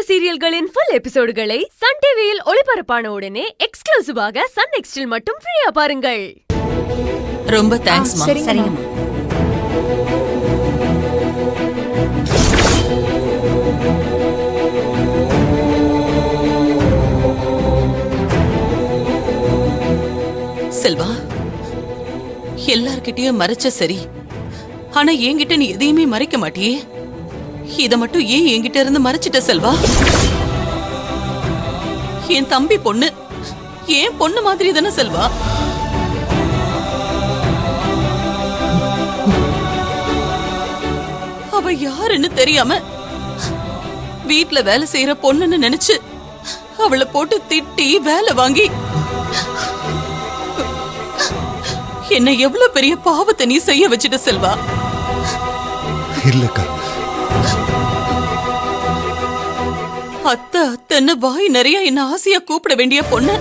சீரியல்களின் full எபிசோடுகளை Sun டிவியில் ஒளிபரப்பான உடனே எக்ஸ்க்ளூசிவாக சன் நெக்ஸ்டில் மட்டும் ஃப்ரீயா பாருங்கள். ரொம்ப தேங்க்ஸ். சரிங்க. செல்வா, எல்லார்கிட்டயும் மறைச்ச சரி, ஆனா என்கிட்ட நீ எதையுமே மறைக்க மாட்டியே. இத மட்டும் ஏன் என்கிட்ட இருந்து மறைச்சிட்ட செல்வா? என் தம்பி பொண்ணு ஏன் பொண்ணு மாதிரி தானே செல்வா? அவ யாருன்னு தெரியாம வீட்ல வேலை செய்யற பொண்ணுன்னு நினைச்சு அவளை போட்டு திட்டி வேலை வாங்கி என்ன எவ்வளவு பெரிய பாவத்தை நீ செய்ய வச்சுட்ட செல்வா. இல்லக்கா, அத்தை அத்தைன்னு வாய் நிறைய என்ன ஆசையா கூப்பிட வேண்டிய பொண்ணு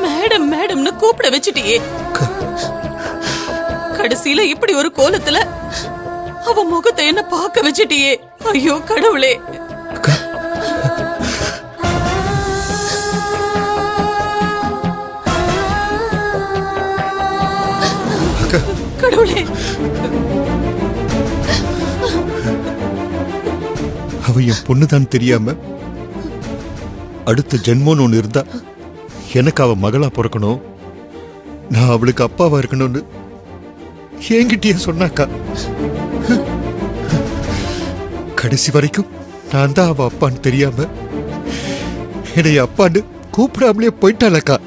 மேடம் மேடம்னு கூப்பிட வச்சுட்டியே. கடைசியில இப்படி ஒரு கோலத்துல அவ முகத்தை என்ன பார்க்க வச்சுட்டியே. ஐயோ கடவுளே. கடவுளே, அவ என் பொண்ணுதான் தெரியாம அடுத்த ஜென்மோன்னு ஒண்ணு இருந்தா எனக்கு அவ மகளா பிறக்கணும், நான் அவளுக்கு அப்பாவா இருக்கணும்னு என்கிட்டயே சொன்னாக்கா. கடைசி வரைக்கும் நான் தான் அவ அப்பான்னு தெரியாம என்னை அப்பான்னு கூப்பிடாமலே போயிட்டாளக்கா.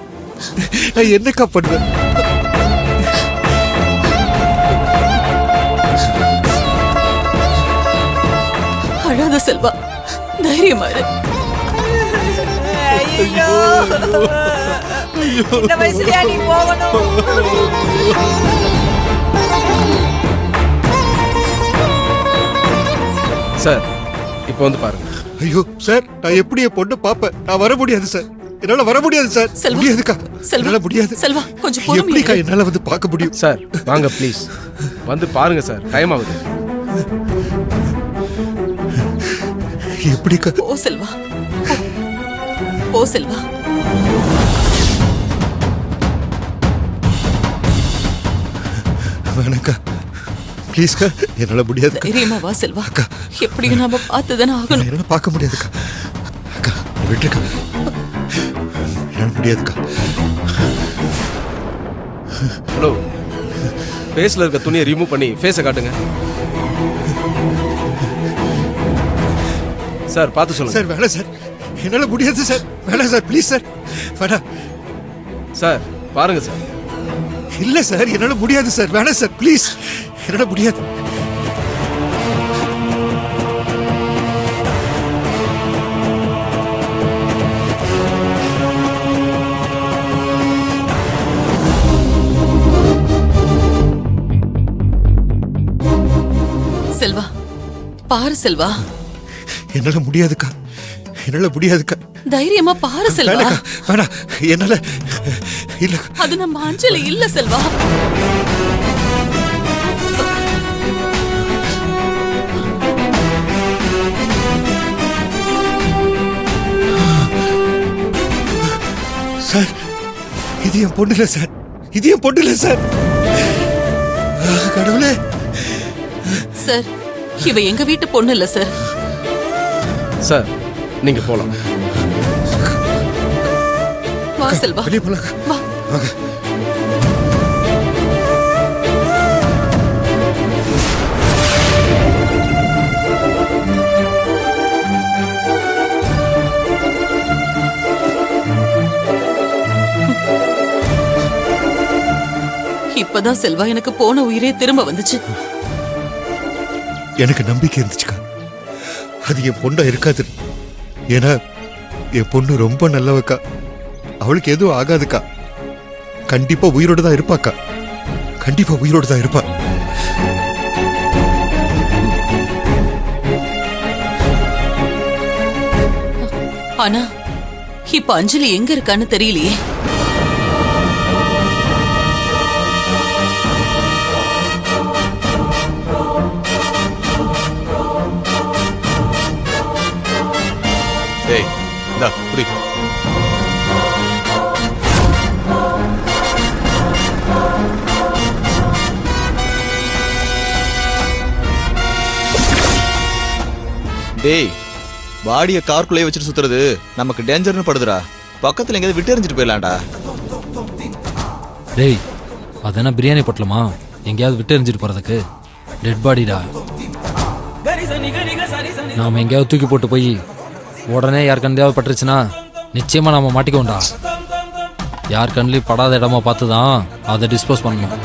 நான் என்னக்கா பண்ணுவேன்? அழாத செல்வா, தைரியமா இரு. இந்த வயசுலயா நீ போகணும்? சார், இப்போ வந்து பாருங்க. ஐயோ சார், நான் எப்படி என் பொண்ணு பாப்பேன்? நான் வர முடியாது சார், என்னால வர முடியாது சார். முடியாதுக்கா, என்னால முடியாது. செல்வா, கொஞ்சம் பொறுமையா எப்படிக்கா என்னால வந்து பார்க்க முடியும்? சார் வாங்க ப்ளீஸ், வந்து பாருங்க சார், டைம் ஆகுது. எப்படிக்கா? ஓ செல்வா, ஓ செல்வா. வேணாக்கா, ப்ளீஸ்க்கா, என்னால முடியாது. தைரியமா வா செல்வா. எப்படியும் நாம பார்த்துதானே ஆகணும். என்னால பார்க்க முடியாதுக்கா. அக்கா விட்டுருக்கா, என்னால முடியாதுக்கா. ஹலோ, ஃபேஸ்ல இருக்க துணியை ரிமூவ் பண்ணி ஃபேஸை காட்டுங்க. சார் பார்த்து சொல்லுங்க. சார் வேணாம் சார், என்னால முடியாது சார். வேணாம் சார், ப்ளீஸ் சார், வேணாம் சார். பாருங்க சார். இல்ல சார், என்னால முடியாது சார். வேணாம் சார், ப்ளீஸ், என்னால முடியாது. செல்வா, பாரு செல்வா. என்னால முடியாதுக்கா, என்னால முடியாதுக்கா. தைரியமா பாரு செல்வா. வேணா, என்னால இல்ல. அது நம்ம அஞ்சலி இல்ல செல்வா. சார், இது என் பொண்ணு இல்ல சார், இது என் பொண்ணு இல்ல சார். கடவுளே. சார், இவ எங்க வீட்டு பொண்ணு இல்ல சார். சார் நீங்க போலாம். வா செல்வா, வெளியே போலாம். வா. இப்பதான் செல்வா எனக்கு போன உயிரே திரும்ப வந்துச்சு. எனக்கு நம்பிக்கை இருந்துச்சுக்கா, அது என் பொண்ணா இருக்காது. ஏன்னா என் பொண்ணு ரொம்ப நல்லவக்கா, அவளுக்கு எதுவும் ஆகாதுக்கா. கண்டிப்பா உயிரோட தான் இருப்பாக்கா, கண்டிப்பா உயிரோட தான் இருப்பா. ஆனா இப்ப அஞ்சலி எங்க இருக்கான்னு தெரியலையே. டேய் பாடியை கார்க்குள்ளேயே வச்சுட்டு சுத்துறது நமக்கு டேஞ்சர்னு படுதுடா. பக்கத்துல எங்கேயாவது விட்டு எறிஞ்சிட்டு போயிடலாம்டா. டேய் அது என்ன பிரியாணி பொட்டலமா எங்கேயாவது விட்டு எறிஞ்சிட்டு போறதுக்கு? டெட் பாடிடா. நாம எங்கேயாவது தூக்கி போட்டு போய் உடனே யார் கண்டையாவது பட்டுருச்சுன்னா நிச்சயமா நாம மாட்டிக்கோண்டா. யார் கண்ணிலையும் படாத இடமா பார்த்து தான் அதை டிஸ்போஸ் பண்ணணும்.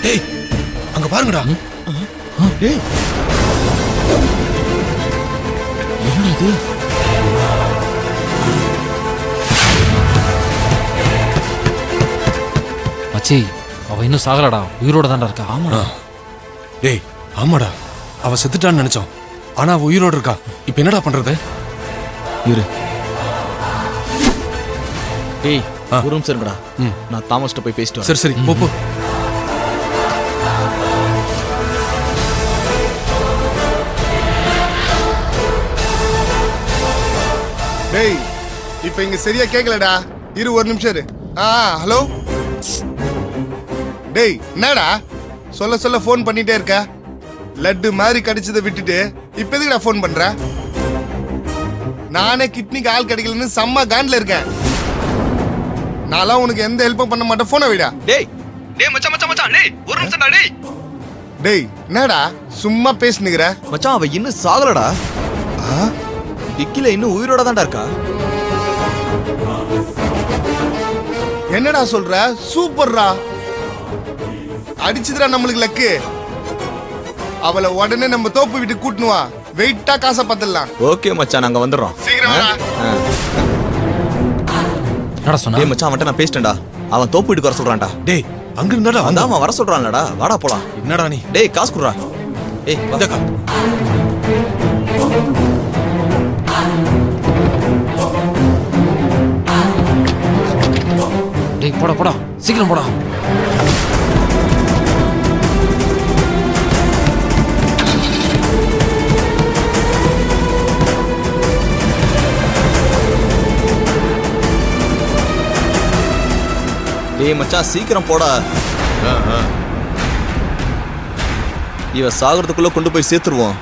டேய் அங்க பாருங்கடா. டேய் என்ன இது? மச்சி அவ இன்னும் சாகலடா, உயிரோட தான்டா இருக்கா. ஆமாடா. டேய் ஆமாடா, அவ செத்துட்டான்னு நினைச்சோம். ஆனா அவ உயிரோட இருக்கா. இப்ப என்னடா பண்றது? இரு. டேய் ஒரு நிமிஷம் இருங்கடா. நான் தாமஸ்ட்ட போய் பேசிட்டு வரேன். சரி சரி போ போ. டேய் இப்ப இங்க சரியா கேக்கலடா. இரு ஒரு நிமிஷம் இரு. ஹலோ டேய் என்னடா சொல்ல சொல்ல ஃபோன் பண்ணிட்டே இருக்க? லட்டு மாதிரி கடிச்சதை விட்டுட்டு இப்ப எதுக்குடா ஃபோன் பண்ற? நானே கிட்னிக்கு ஆள் கிடைக்கலன்னு செம்ம காண்ட்ல இருக்கேன். நான்லாம் உனக்கு எந்த ஹெல்ப்பும் பண்ண மாட்டேன். போனை விடா. டேய் டேய் மச்சான் மச்சான் மச்சான் டேய் ஒரு நிமிஷம்டா டேய். டேய் என்னடா சும்மா பேசினுக்கிற? மச்சான் அவ இன்னும் சாகலடா. டிக்கில இன்னும் உயிரோட தான்டா இருக்கா. என்னடா சொல்ற? சூப்பர்ரா, அடிச்சுதுடா நம்மளுக்கு லக்கு. அவளை உடனே நம்ம தோப்பு விட்டு கூட்டணுவா. வெயிட்டா காசை பத்தலாம். ஓகே மச்சான் நாங்க வந்துடுறோம். சீக்கிரம் வாடா. என்னடா சொன்னா? டேய் மச்சான் அவன்கிட்ட நான் பேசிட்டேன்டா. அவன் தோப்பு வீட்டுக்கு வர சொல்றான்டா. டேய் அங்க இருந்தாடா வந்தா அவன் வர சொல்றான்லடா. வாடா போலாம். என்னடா நீ? டேய் காசு குடுறா. ஏய் இந்தக்கா. டேய் போடா போடா சீக்கிரம் போடா. டேய் மச்சான் சீக்கிரம் போடா. இவ சாகிறதுக்குள்ள கொண்டு போய் சேர்த்துருவோம்.